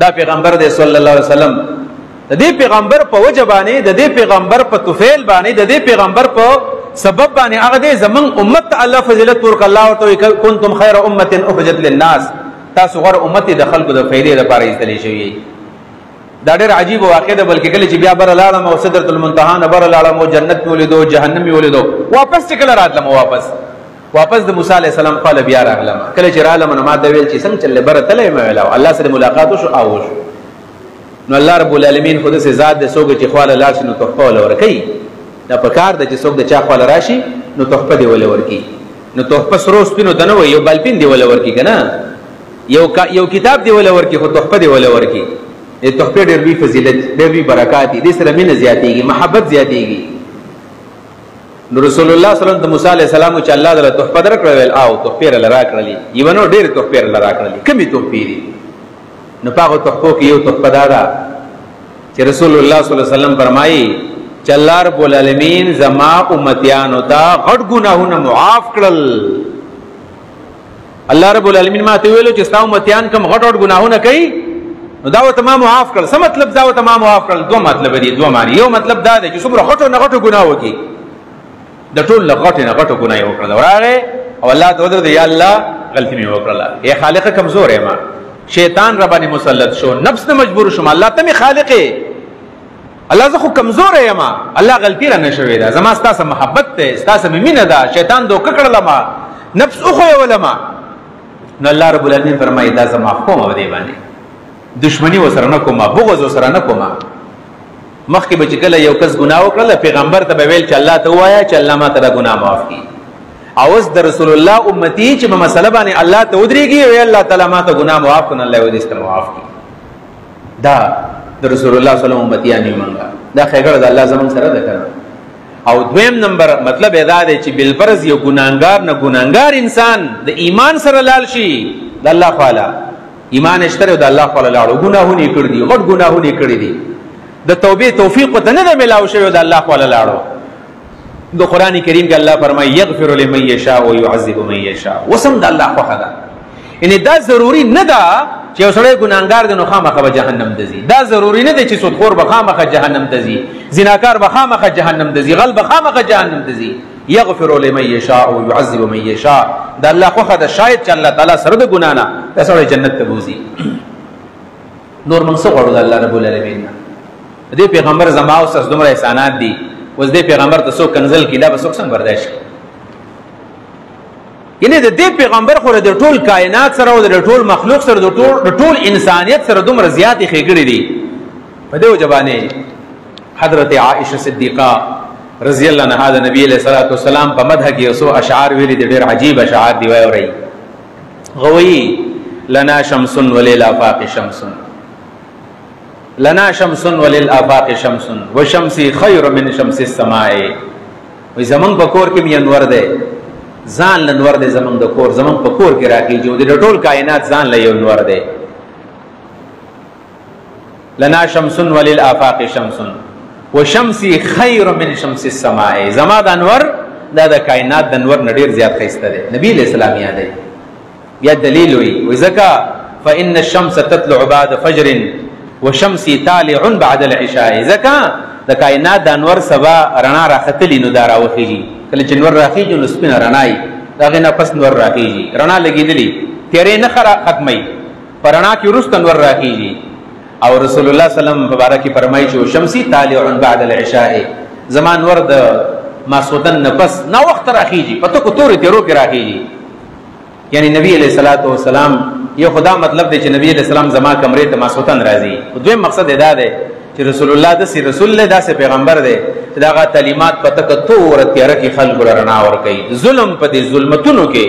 دا پیغمبر دی صلی الله علیه وسلم د دې پیغمبر په وجه باندې د دې پیغمبر په توفیل باندې د دې پیغمبر په سبب باندې هغه دې زمون امت الله فضیلت ورک الله ورته کنتم خیر امه اخرجت للناس تاسو غره امت د خلکو د فائدې لپاره ایستلې شوی دا ډېر عجیب واقع ده بلکې کله چې بیا بر لاړم او سدرۃ المنتهى نه بر لاړم او جنت ولیدو جهنم ولیدو واپس کله راتلم واپس د موسی علیه السلام قال بیا راغلم کله چې رالم نو ما د ویل چې څنګه چلې بر تلې مې ویل الله سره ملاقات شو او نو الله رب العالمین خود سے ذات د سوګ چې خواله لاړ شي نو تحفه ول ورکی دا پکار د چې سوګ د چا خواله راشي نو تحفه دی ول ورکی نو تحفه سروس پینو دنه یو بلپین دی ول ورکی کنه یو کتاب دی ول ورکی خو تحفه دی ول ورکی د تحفه ډېر وی فضیلت ډېر وی برکات دي سره مینه زیاتېږي محبت زیاتېږي نو رسول الله صلی الله علیه وسلم د موسی علیه السلام چې الله تعالی تحفه درکړل او تحفه لرا کړلی یوانو ډېر تحفه لرا کړلی کمی تحفه دي نو پاغه تحفه کې یو تحفه دادا چې رسول الله صلی الله علیه وسلم فرمایي چې الله رب العالمین زما امتیانو ته غټ ګناهونه معاف کړل الله رب العالمین ما ته ویلو چې تاسو امتیان کوم غټ ګناهونه کوي نو دا وته ما معاف کړل څه مطلب دا وته ما معاف کړل دوه مطلب دي دوه معنی یو مطلب دا دی چې څومره غټو نه غټو ګناه وکي د ټول غټو نه غټو ګناه وکړل وراره او الله ته ودرته یا الله غلطی مې وکړه یا خالق کمزور یم شیطان ربانی مسلط شو نفس نه مجبور شوم الله ته می خالق الله زه خو کمزور یم الله غلطی را نشوي دا زما ستاسو محبت ته ستاسو مینه ده شیطان دوک کړل ما نفس خو ولما نو الله رب العالمین فرمایي دا زما قوم و دی باندې دشمنی وسره نه کومه بغض وسره نه کومه مخکې به چې کله یو کس ګناه وکړل پیغمبر ته ویل چې الله ته وایا چې الله ما ته ګناه معاف کړي اوس د رسول الله امتی چې په مسله باندې الله ته ودرېږي وی الله تعالی ما ته ګناه معاف کړي الله دې ست معاف کړي دا د رسول الله صلی الله علیه وسلم امتیان یمنګا دا خیګړه د الله زمون سره ده کړه او دویم نمبر مطلب ادا دی چې بل فرض یو ګناګار نه ګناګار انسان د ایمان سره لال شي د الله تعالی ایمان اشتره د الله تعالی لاړو ګناهونه کړی دي غټ ګناهونه کړی دي د توبې توفیق ته نه ملاو شوی د الله تعالی لاړو د قران کریم کې الله فرمایي یغفر لمن یشاء و يعذب من یشاء وسم د الله خو خدا ان دا ضروری نه ده چې اوسړی ګناګار د نو خامخه به جهنم دزي دا ضروری نه ده چې سودخور به خامخه جهنم دزي زناکار به خامخه جهنم دزي غل به خامخه جهنم دزي یغفر لمن یشاء و يعذب من یشاء د الله خو خدا شاید چې الله تعالی سره د ګنا نه تاسو جنت ته بوزي نور موږ څه غواړو د الله رب العالمین دې پیغمبر زما او سس دومره احسانات دي اوس دې پیغمبر ته څوک کنزل کیدا به څوک څنګه برداشت ینه دې پیغمبر خو د ټول کائنات سره او د ټول مخلوق سره د ټول انسانیت سره دومره زیاتې خېګړې دي په دې وجبانه حضرت عائشه صدیقہ رضی الله عنها د نبی علیہ الصلوۃ والسلام په مدح کې اوسو اشعار ویلي دي ډېر عجیب اشعار دی وایي غوي لنا شمس وللافاق شمس لنا شمس وللآفاق شمس وشمسی خیر من شمس السماء وی زمن په کور کې انور ده ځان لنور ده زمن د کور زمن په کور کې راکېږي د ټول کائنات ځان له یو نور ده لنا شمس وللآفاق شمس وشمسی خیر من شمس السماء زما د انور دا د کائنات د انور نډیر زیات خسته ده نبی علیہ السلام یاد دی بیا دلیل وی زکا فإن الشمس تطلع بعد فجر وشمسی طالع بعد العشاء زکا د کائنات د انور سبا رڼا راختلی نو دارا وخیږي کله چې نور راخیږي نو سپین رڼای داغه نه پس نور راخیږي رڼا لګیدلی تیرې نه ختمي پرانا کې ورست نور راخیږي او رسول الله صلی الله علیه وسلم مبارک فرمایي چې شمسی طالع بعد العشاء زمان ور د ماسودن نفس نو وخت راخیږي پته کو تورې تیرو کې راخیږي یعنی نبی علیہ الصلوۃ والسلام یو خدا مطلب دی چې نبی علیہ السلام زما کمرې ته ماسوتن راځي دویم مقصد دا دی چې رسول الله د رسول الله داسې پیغمبر دی چې دا تعلیمات پته کتور تیار کې خلق لرنا ور کوي ظلم په دې ظلمتونو کې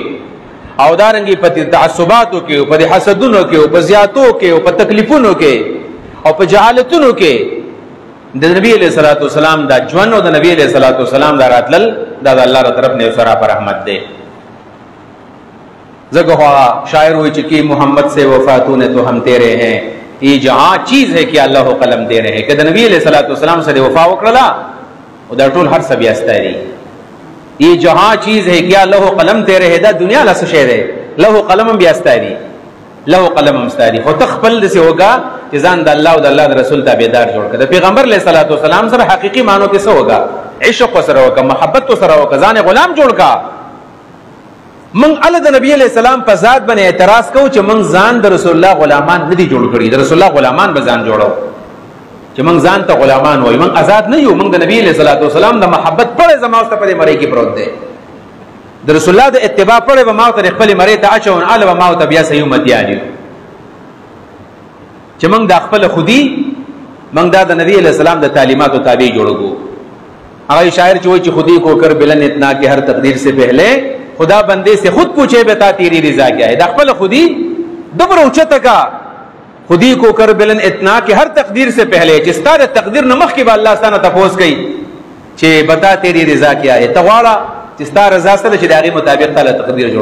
او دارنګي په تعصباتو کې او په حسدونو کې او په زیاتو کې او په تکلیفونو کې او په جهالتونو کې د نبی علیہ الصلوۃ والسلام دا ژوند او د نبی علیہ الصلوۃ والسلام دا راتل دا الله تعالی طرف نه سره پر رحمت دی जगह शायर हुई चुकी मोहम्मद से वफातूं तो हम तेरे हैं ये जहाँ चीज है कि अल्लाह कलम दे रहे हैं कि नबी अलैहिस्सलाम से वफा वकरला उधर टोल हर सब यास्तारी ये जहाँ चीज है कि अल्लाह कलम तेरे है दा दुनिया ला शेर है लहो कलम भी यास्तारी लहो कलम मस्तारी हो तखपल से होगा چې ځان د الله او د الله د رسول تابعدار جوړ کړه. د پیغمبر علیه الصلاۃ والسلام سره حقيقي معنی کې څه وکا؟ عشق سره وکا، محبت سره وکا، ځان غلام جوړ کا. من ال د نبی علیہ السلام په ذات باندې اعتراض کو چې من ځان د رسول الله غلامان نه دي جوړ کړی، د رسول الله غلامان به ځان جوړو چې من ځان ته غلامان وای، من آزاد نه یو. من د نبی علیہ الصلوۃ والسلام د محبت پړې زماوسته په مړی کې پروت دی، د رسول الله د اتباع پړې به ماو ته خپل مړی ته اچون ال به ماو ته بیا صحیح امتیانی چې من د خپل خودي من د نبی علیہ السلام د تعلیمات او تابع جوړو. هغه شاعر چې وایي چې خودی کو کر بلند اتنا کہ ہر تقدیر سے پہلے خدا بندے سے خود پوچھے بتا تیری رضا کیا ہے. د خپل خودي دبر اوچته کا خودی کو کر بلند اتنا کہ ہر تقدیر سے پہلے چې ستاره تقدیر نمخ کې به الله ستانه تفوس کوي چې بتا تیری رضا کیا ہے. تغواړه چې ستاره رضا سره چې دغه مطابق تعالی تقدیر جوړ